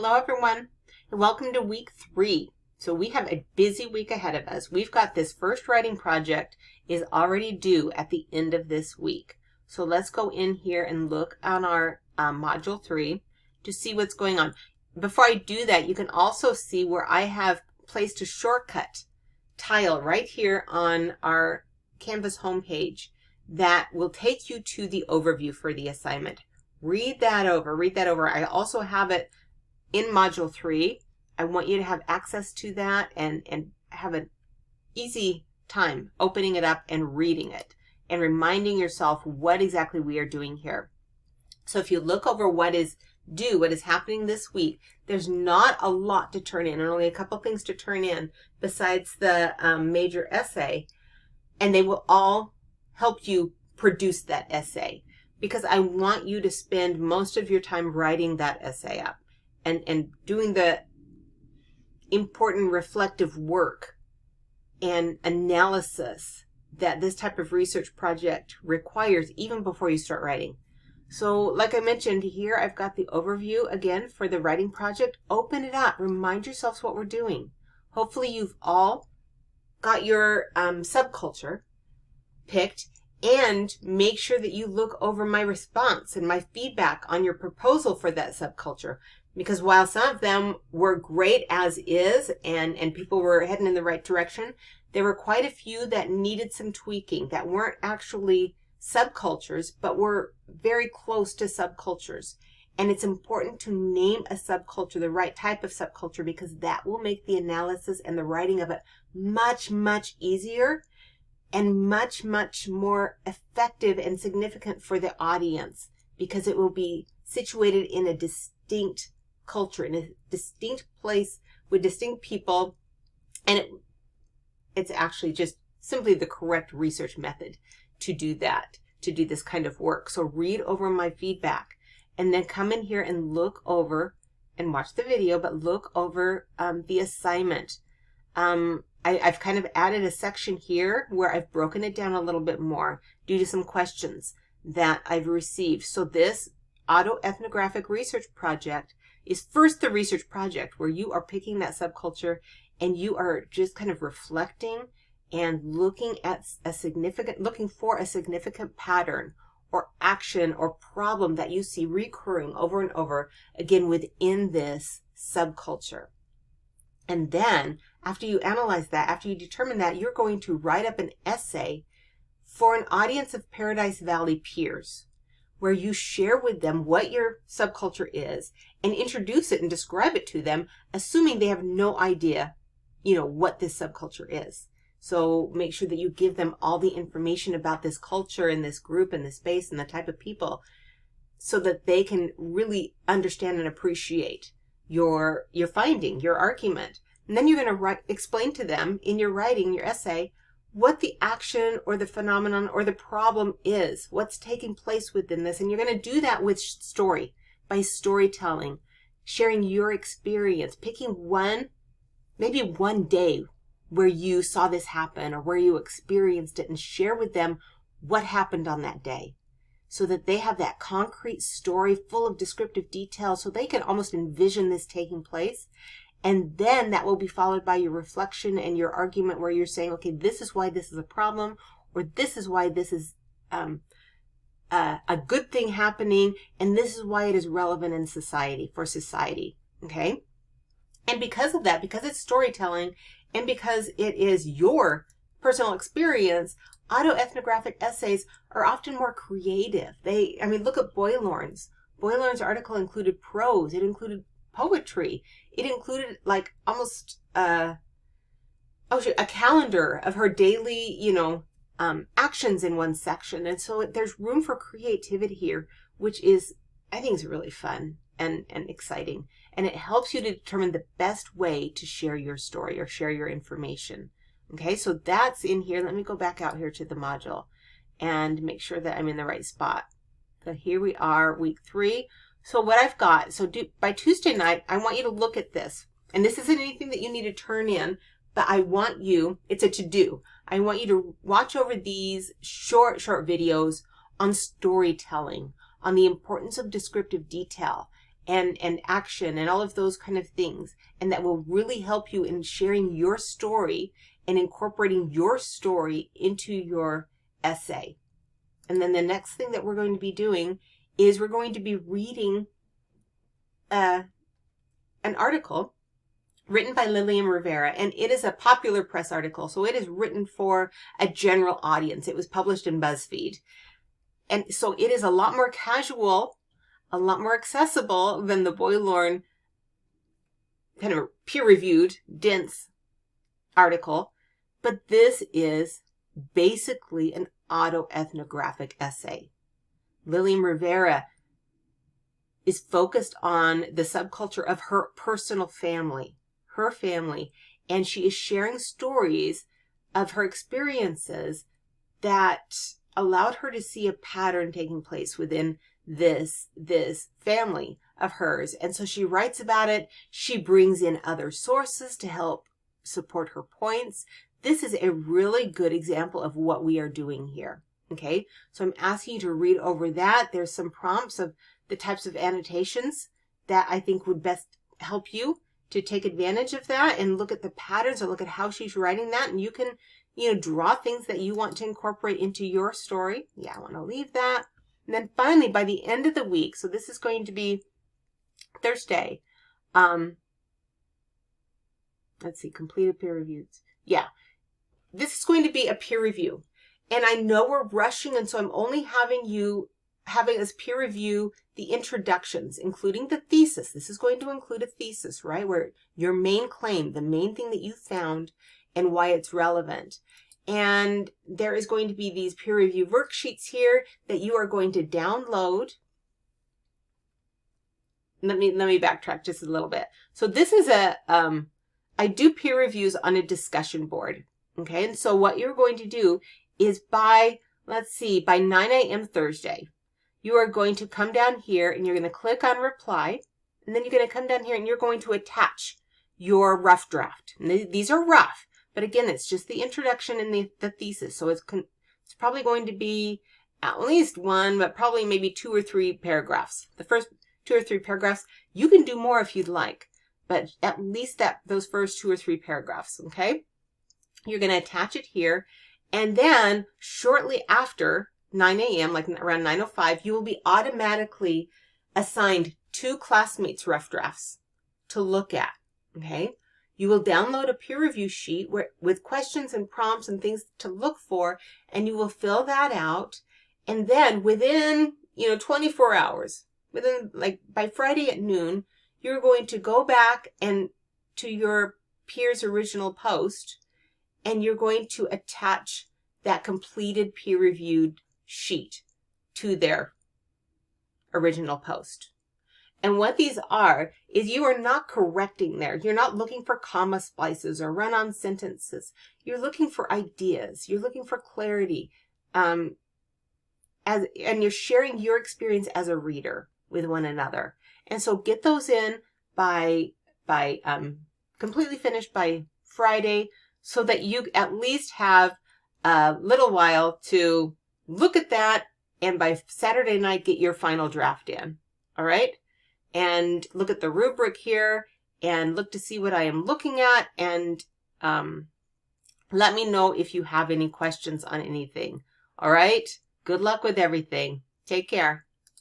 Hello everyone, and welcome to week 3. So we have a busy week ahead of us. We've got this first writing project is already due at the end of this week. So let's go in here and look on our module 3 to see what's going on. Before I do that, you can also see where I have placed a shortcut tile right here on our Canvas homepage that will take you to the overview for the assignment. Read that over. I also have it in module 3. I want you to have access to that and have an easy time opening it up and reading it and reminding yourself what exactly we are doing here. So if you look over what is due, what is happening this week, there's not a lot to turn in, only a couple things to turn in besides the major essay, and they will all help you produce that essay, because I want you to spend most of your time writing that essay up and doing the important reflective work and analysis that this type of research project requires even before you start writing. So like I mentioned here, I've got the overview again for the writing project. Open it up. Remind yourselves what we're doing. Hopefully you've all got your subculture picked, and make sure that you look over my response and my feedback on your proposal for that subculture. Because while some of them were great as is and people were heading in the right direction, there were quite a few that needed some tweaking that weren't actually subcultures, but were very close to subcultures. And it's important to name a subculture, the right type of subculture, because that will make the analysis and the writing of it much, much easier and much, much more effective and significant for the audience, because it will be situated in a distinct culture, in a distinct place with distinct people, and it's actually just simply the correct research method to do that, to do this kind of work. So read over my feedback and then come in here and look over and watch the video, but look over the assignment. I've kind of added a section here where I've broken it down a little bit more due to some questions that I've received. So this autoethnographic research project is first the research project where you are picking that subculture and you are just kind of reflecting and looking at looking for a significant pattern or action or problem that you see recurring over and over again within this subculture. And then after you analyze that, after you determine that, you're going to write up an essay for an audience of Paradise Valley peers, where you share with them what your subculture is and introduce it and describe it to them, assuming they have no idea, what this subculture is. So make sure that you give them all the information about this culture and this group and this space and the type of people, so that they can really understand and appreciate your finding, your argument. And then you're going to explain to them in your writing, your essay, what the action or the phenomenon or the problem is, what's taking place within this. And you're going to do that with story, by storytelling, sharing your experience, picking maybe one day where you saw this happen or where you experienced it, and share with them what happened on that day, so that they have that concrete story full of descriptive details so they can almost envision this taking place. And then that will be followed by your reflection and your argument, where you're saying, okay, this is why this is a problem, or this is why this is a good thing happening, and this is why it is relevant in society, for society, okay? And because of that, because it's storytelling, and because it is your personal experience, autoethnographic essays are often more creative. Look at Boylorn's. Boylorn's article included prose, it included poetry, it included like almost a calendar of her daily, actions in one section. And so there's room for creativity here, which is, I think, is really fun and exciting. And it helps you to determine the best way to share your story or share your information. Okay, so that's in here. Let me go back out here to the module and make sure that I'm in the right spot. So here we are, week 3. So what I've got, by Tuesday night, I want you to look at this. And this isn't anything that you need to turn in, but it's a to-do. I want you to watch over these short videos on storytelling, on the importance of descriptive detail, and action and all of those kind of things. And that will really help you in sharing your story and incorporating your story into your essay. And then the next thing that we're going to be doing is we're going to be reading an article written by Lillian Rivera, and it is a popular press article, so it is written for a general audience. It was published in BuzzFeed. And so it is a lot more casual, a lot more accessible than the Boy Lorne kind of peer-reviewed, dense article. But this is basically an autoethnographic essay. Lillian Rivera is focused on the subculture of her personal family, and she is sharing stories of her experiences that allowed her to see a pattern taking place within this family of hers. And so she writes about it. She brings in other sources to help support her points. This is a really good example of what we are doing here. Okay, so I'm asking you to read over that. There's some prompts of the types of annotations that I think would best help you to take advantage of that and look at the patterns or look at how she's writing that. And you can, draw things that you want to incorporate into your story. Yeah, I want to leave that. And then finally, by the end of the week, so this is going to be Thursday. Let's see, completed peer reviews. Yeah, this is going to be a peer review. And I know we're rushing, and so I'm only having us peer review the introductions, including the thesis. This is going to include a thesis, right? Where your main claim, the main thing that you found and why it's relevant. And there is going to be these peer review worksheets here that you are going to download. Let me backtrack just a little bit. So this is I do peer reviews on a discussion board. Okay. And so what you're going to do is by 9 a.m. Thursday, you are going to come down here and you're going to click on reply. And then you're going to come down here and you're going to attach your rough draft. And these are rough, but again, it's just the introduction and the thesis. So it's probably going to be at least one, but probably maybe 2 or 3 paragraphs. The first 2 or 3 paragraphs, you can do more if you'd like, but at least those first 2 or 3 paragraphs, okay? You're going to attach it here. And then shortly after 9 a.m., like around 9:05, you will be automatically assigned 2 classmates' rough drafts to look at, okay? You will download a peer review sheet with questions and prompts and things to look for, and you will fill that out. And then within, 24 hours, by Friday at noon, you're going to go back and to your peer's original post, and you're going to attach that completed peer-reviewed sheet to their original post. And what these are is you are not correcting there. You're not looking for comma splices or run-on sentences. You're looking for ideas. You're looking for clarity. And you're sharing your experience as a reader with one another. And so get those in by completely finished by Friday, so that you at least have a little while to look at that, and by Saturday night, get your final draft in. All right? And look at the rubric here, and look to see what I am looking at, and let me know if you have any questions on anything. All right? Good luck with everything. Take care.